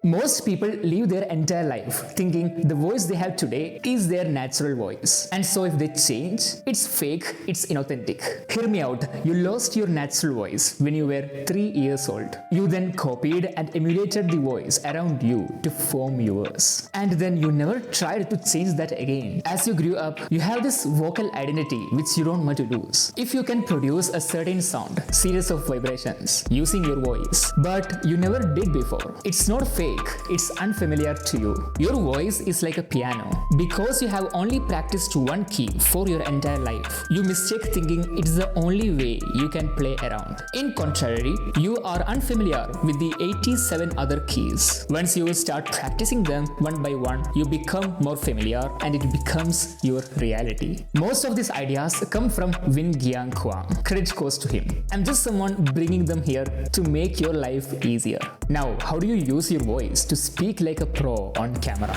Most people live their entire life thinking the voice they have today is their natural voice. And so if they change, it's fake, it's inauthentic. Hear me out. You lost your natural voice when you were 3 years old. You then copied and emulated the voice around you to form yours. And then you never tried to change that again. As you grew up, you have this vocal identity which you don't want to lose. If you can produce a certain sound, series of vibrations using your voice, but you never did before, it's not fake. It's unfamiliar to you. Your voice is like a piano. Because you have only practiced one key for your entire life, you mistake thinking it's the only way you can play around. In contrary, you are unfamiliar with the 87 other keys. Once you start practicing them one by one, you become more familiar and it becomes your reality. Most of these ideas come from Win Gyang Kwang. Credit goes to him. I'm just someone bringing them here to make your life easier. Now, how do you use your voice to speak like a pro on camera?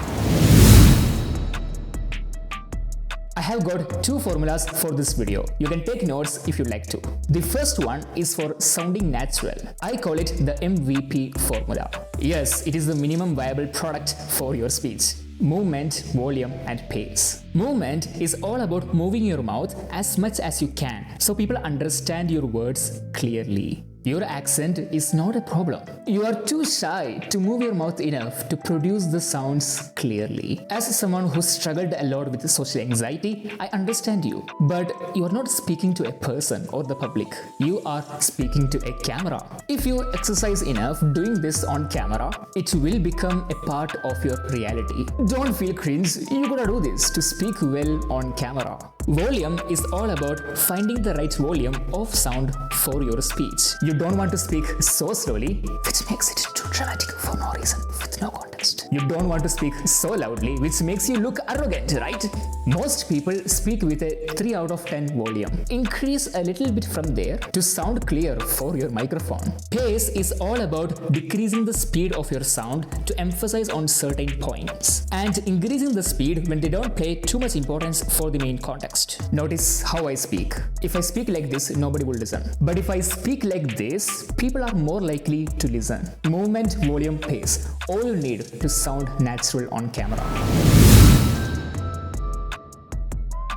I have got 2 formulas for this video. You can take notes if you like to. The first one is for sounding natural. I call it the MVP formula. Yes, it is the minimum viable product for your speech. Movement, volume, and pace. Movement is all about moving your mouth as much as you can so people understand your words clearly. Your accent is not a problem. You are too shy to move your mouth enough to produce the sounds clearly. As someone who struggled a lot with social anxiety, I understand you. But you are not speaking to a person or the public. You are speaking to a camera. If you exercise enough doing this on camera, it will become a part of your reality. Don't feel cringe. You gotta do this to speak well on camera. Volume is all about finding the right volume of sound for your speech. You don't want to speak so slowly, which makes it too dramatic for no reason, with no context. You don't want to speak so loudly, which makes you look arrogant, right? Most people speak with a 3 out of 10 volume. Increase a little bit from there to sound clear for your microphone. Pace is all about decreasing the speed of your sound to emphasize on certain points, and increasing the speed when they don't pay too much importance for the main context. Notice how I speak. If I speak like this, nobody will listen. But if I speak like this, people are more likely to listen. Movement, volume, pace. All you need to sound natural on camera.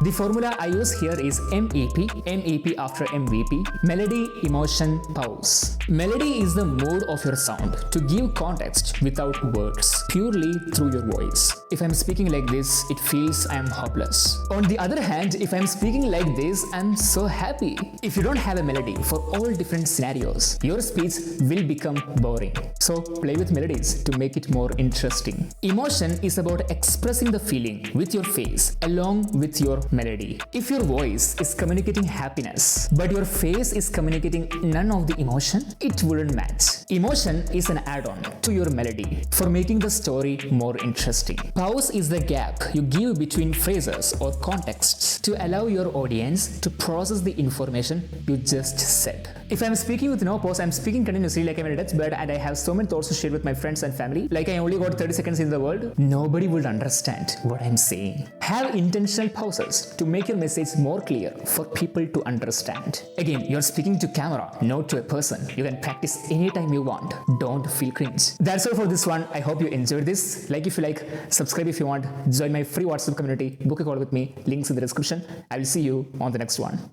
The formula I use here is MEP after MVP, melody, emotion, pause. Melody is the mood of your sound to give context without words, purely through your voice. If I'm speaking like this, it feels I am hopeless. On the other hand, if I'm speaking like this, I'm so happy. If you don't have a melody for all different scenarios, your speech will become boring. So play with melodies to make it more interesting. Emotion is about expressing the feeling with your face along with your melody. If your voice is communicating happiness, but your face is communicating none of the emotion, it wouldn't match. Emotion is an add-on to your melody for making the story more interesting. Pause is the gap you give between phrases or contexts to allow your audience to process the information you just said. If I'm speaking with no pause, I'm speaking continuously like I'm in a deathbed and I have so many thoughts to share with my friends and family, like I only got 30 seconds in the world, nobody would understand what I'm saying. Have intentional pauses to make your message more clear for people to understand. Again, you're speaking to camera, not to a person. You can practice anytime you want. Don't feel cringe. That's all for this one. I hope you enjoyed this. Like if you like, subscribe if you want, join my free WhatsApp community, book a call with me, links in the description. I will see you on the next one.